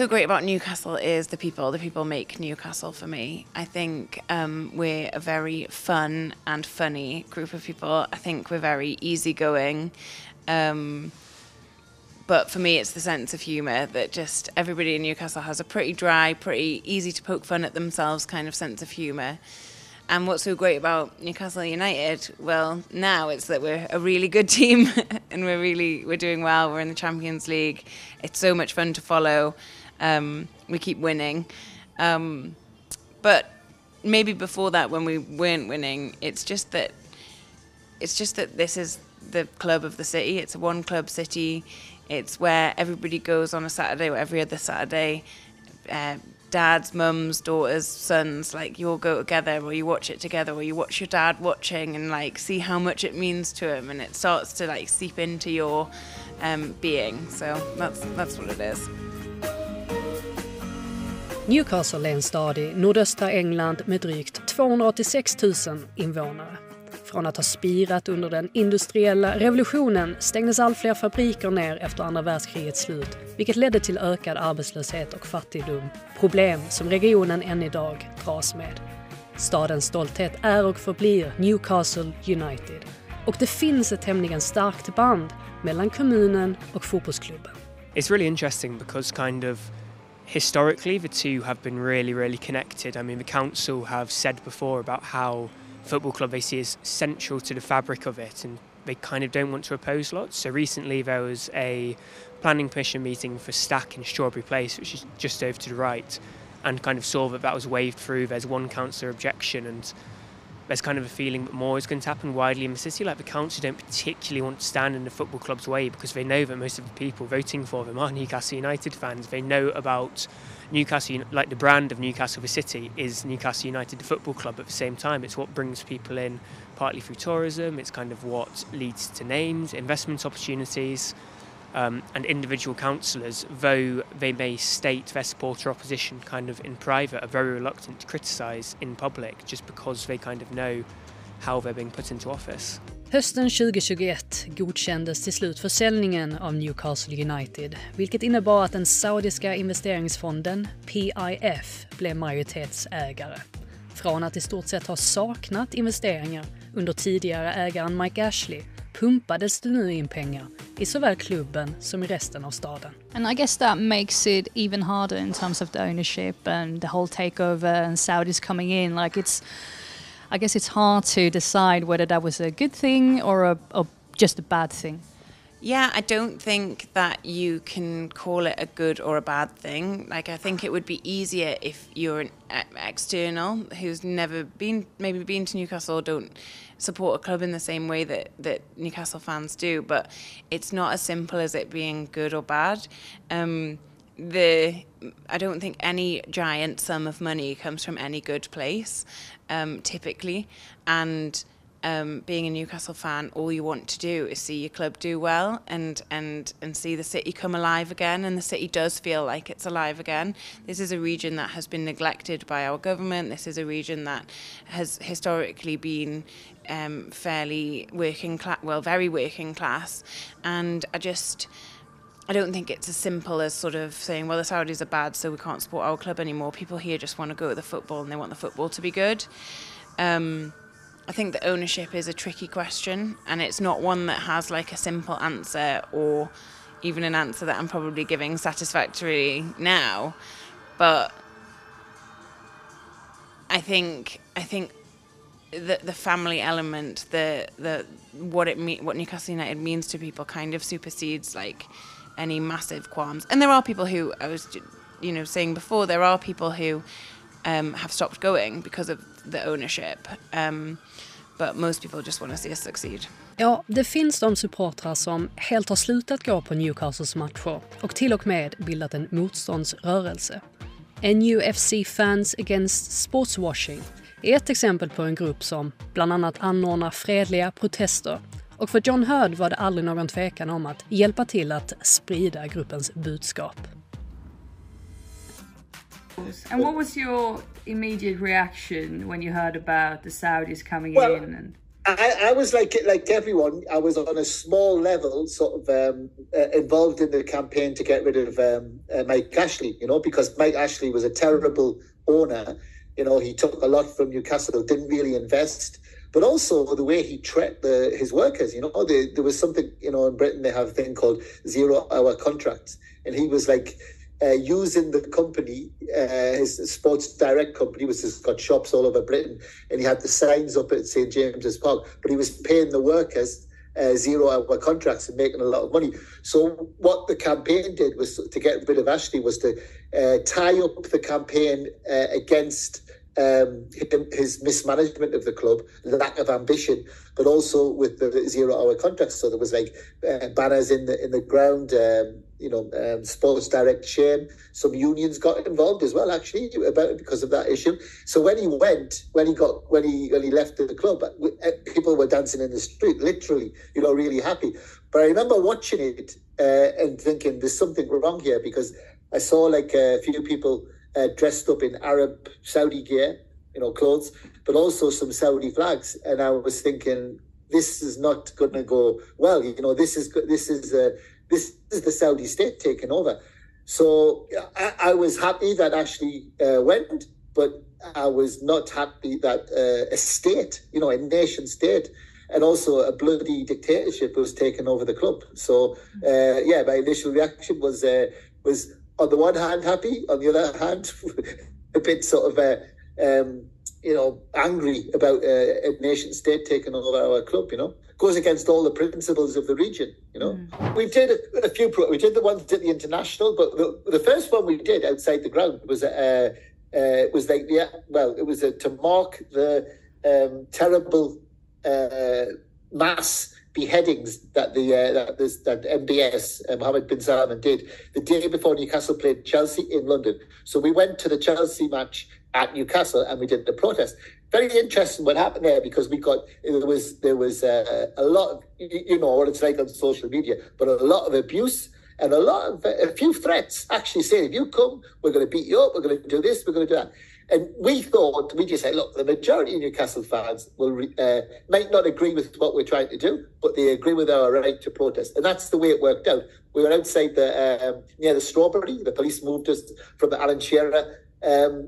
so great about Newcastle is the people. The people make Newcastle for me. I think we're a very fun and funny group of people. I think we're very easygoing. But for me, it's the sense of humour that just everybody in Newcastle has a pretty dry, pretty easy to poke fun at themselves kind of sense of humour. And what's so great about Newcastle United, well, now it's that we're a really good team and we're doing well. We're in the Champions League. It's so much fun to follow. We keep winning. But maybe before that, when we weren't winning, it's just that this is the club of the city. It's a one-club city. It's where everybody goes on a Saturday or every other Saturday. Dads, mums, daughters, sons, like you all go together or you watch it together or you watch your dad watching and like see how much it means to him, and it starts to like seep into your being. So that's what it is. Newcastle är en stad i nordöstra England med drygt 286 000 invånare. Från att ha spirat under den industriella revolutionen stängdes allt fler fabriker ner efter andra världskrigets slut, vilket ledde till ökad arbetslöshet och fattigdom, problem som regionen än idag dras med. Stadens stolthet är och förblir Newcastle United, och det finns ett tämligen starkt band mellan kommunen och fotbollsklubben. It's really interesting because kind of historically the two have been really connected. I mean, the council have said before about how football club they see is central to the fabric of it, and they kind of don't want to oppose lots. So recently there was a planning commission meeting for Stack in Strawberry Place, which is just over to the right, and kind of saw that was waved through. There's one councillor objection, and there's kind of a feeling that more is going to happen widely in the city. Like the council don't particularly want to stand in the football club's way because they know that most of the people voting for them are Newcastle United fans. They know about Newcastle, like the brand of Newcastle the city is Newcastle United the football club. At the same time, it's what brings people in, partly through tourism. It's kind of what leads to names, investment opportunities, and individual councillors, though they may state their support or opposition kind of in private, are very reluctant to criticise in public just because they kind of know how they're being put into office. Hösten 2021 godkändes till slut försäljningen av Newcastle United, vilket innebar att den saudiska investeringsfonden PIF blev majoritetsägare. Från att i stort sett ha saknat investeringar under tidigare ägaren Mike Ashley pumpades det nu in pengar i såväl klubben som i resten av staden. And I guess that makes it even harder in terms of the ownership and the whole takeover and Saudis coming in. Like I guess it's hard to decide whether that was a good thing or just a bad thing. Yeah, I don't think that you can call it a good or a bad thing. Like, I think it would be easier if you're an external who's never maybe been to Newcastle or don't support a club in the same way that Newcastle fans do. But it's not as simple as it being good or bad. I don't think any giant sum of money comes from any good place, typically, and being a Newcastle fan, all you want to do is see your club do well and see the city come alive again, and the city does feel like it's alive again. This is a region that has been neglected by our government. This is a region that has historically been fairly working class, well, very working class, and I don't think it's as simple as sort of saying, well, the Saudis are bad, so we can't support our club anymore. People here just want to go to the football and they want the football to be good. I think the ownership is a tricky question, and it's not one that has like a simple answer or even an answer that I'm probably giving satisfactorily now. But I think the family element, what Newcastle United means to people kind of supersedes like any massive qualms. And there are people who, I was saying before, there are people who have stopped going because of the ownership. But most people just want to see us succeed. Ja, det finns de supportrar som helt har slutat gå på Newcastles matcher och till och med bildat en motståndsrörelse. NUFC Fans Against Sportswashing är ett exempel på en grupp som bland annat anordnar fredliga protester, och för John Hurd var det aldrig någon tvekan om att hjälpa till att sprida gruppens budskap. And what was your immediate reaction when you heard about the Saudis coming in? I was like everyone. I was on a small level, sort of involved in the campaign to get rid of Mike Ashley. Because Mike Ashley was a terrible owner. He took a lot from Newcastle, didn't really invest, but also the way he treated his workers. There was something, in Britain they have a thing called 0-hour contracts, and he was like using the company, his Sports Direct company, which has got shops all over Britain, and he had the signs up at St James's Park, but he was paying the workers 0-hour contracts and making a lot of money. So what the campaign did was to get rid of Ashley was to tie up the campaign against his mismanagement of the club, lack of ambition, but also with the 0-hour contracts. So there was like banners in the ground, Sports Direct shame. Some unions got involved as well, actually, because of that issue. So when he left the club, people were dancing in the street, literally, really happy. But I remember watching it and thinking, there's something wrong here, because I saw like a few people dressed up in Arab Saudi gear, clothes, but also some Saudi flags. And I was thinking, this is not going to go well. This is the Saudi state taking over. So I was happy that Ashley went, but I was not happy that a state, a nation state, and also a bloody dictatorship was taking over the club. So my initial reaction was on the one hand happy, on the other hand a bit sort of angry about a nation state taking over our club. Goes against all the principles of the region. We did a few. We did the ones at the international, but the first one we did outside the ground was it was to mark the terrible mass beheadings that that MBS, Mohammed bin Salman, did the day before Newcastle played Chelsea in London. So we went to the Chelsea match at Newcastle and we did the protest. Very interesting what happened there, because there was a lot of, what it's like on social media, but a lot of abuse and a few threats, actually saying, if you come, we're going to beat you up, we're going to do this, we're going to do that. And we just said, look, the majority of Newcastle fans might not agree with what we're trying to do, but they agree with our right to protest. And that's the way it worked out. We were outside near the Strawberry. The police moved us from the Alan Shearer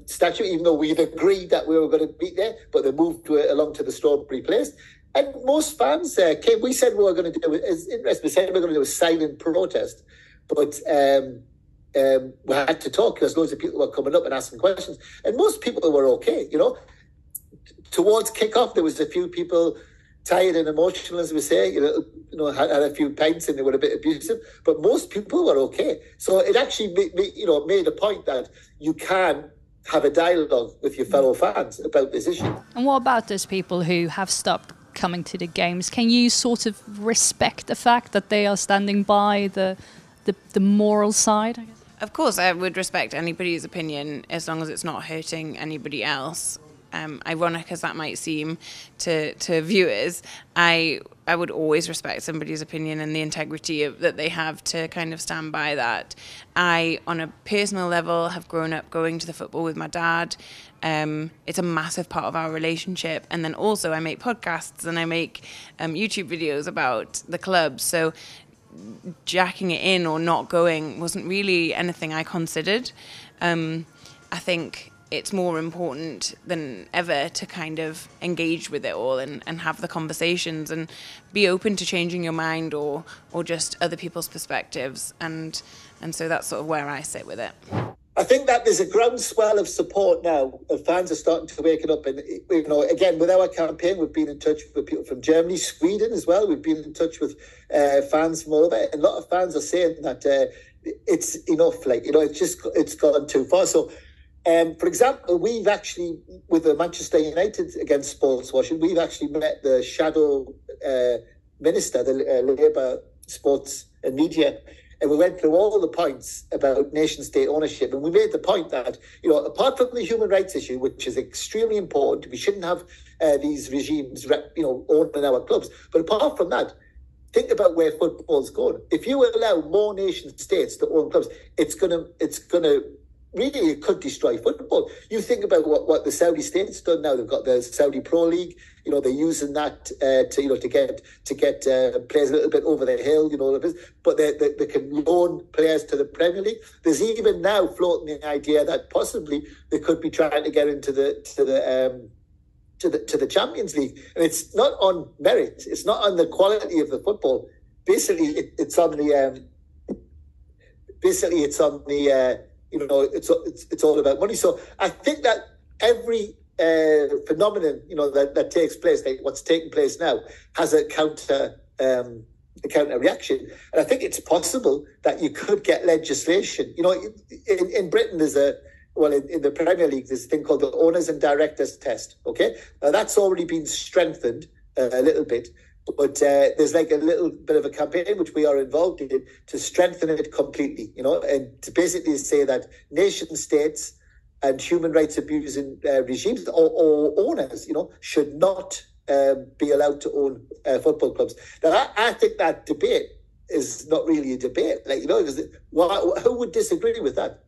statue, even though we'd agreed that we were going to be there, but they moved along to the Strawberry Place. And most fans came. We said we were going to do it. It's interesting. We said we were going to do a silent protest, but we had to talk because loads of people were coming up and asking questions, and most people were okay. Towards kick-off, there was a few people tired and emotional, as we say. Had a few pints and they were a bit abusive, but most people were okay. So it actually made a point that you can have a dialogue with your fellow fans about this issue. And what about those people who have stopped coming to the games? Can you sort of respect the fact that they are standing by the moral side, I guess? Of course, I would respect anybody's opinion as long as it's not hurting anybody else. Ironic as that might seem to viewers, I would always respect somebody's opinion and the integrity that they have to kind of stand by that. I, on a personal level, have grown up going to the football with my dad. It's a massive part of our relationship. And then also I make podcasts and I make YouTube videos about the club. So jacking it in or not going wasn't really anything I considered. I think it's more important than ever to kind of engage with it all and have the conversations and be open to changing your mind or just other people's perspectives. And so that's sort of where I sit with it. I think that there's a groundswell of support now, and fans are starting to wake it up. And, again, with our campaign, we've been in touch with people from Germany, Sweden as well. We've been in touch with fans from all over. And a lot of fans are saying that it's enough, it's gone too far. So, for example, we've actually, with the Manchester United against sports washing, we've actually met the shadow minister, the Labour Sports and Media, and we went through all the points about nation-state ownership. And we made the point that, apart from the human rights issue, which is extremely important, we shouldn't have these regimes, owning our clubs. But apart from that, think about where football's going. If you allow more nation-states to own clubs, it's gonna really it could destroy football. You think about what the Saudi state's done now. They've got the Saudi Pro League. You know, they're using that to get players a little bit over the hill. You know, but they can loan players to the Premier League. There's even now floating the idea that possibly they could be trying to get into the Champions League, and it's not on merit. It's not on the quality of the football. Basically, it's on the. It's all about money. So I think that every phenomenon, you know, that takes place, like what's taking place now, has a counter reaction. And I think it's possible that you could get legislation. You know, in Britain there's in the Premier League there's a thing called the owners and directors test. Okay, now that's already been strengthened a little bit. But there's like a little bit of a campaign which we are involved in to strengthen it completely, you know, and to basically say that nation states and human rights abusing regimes or owners, you know, should not be allowed to own football clubs. Now, I think that debate is not really a debate. Like, you know, who would disagree with that?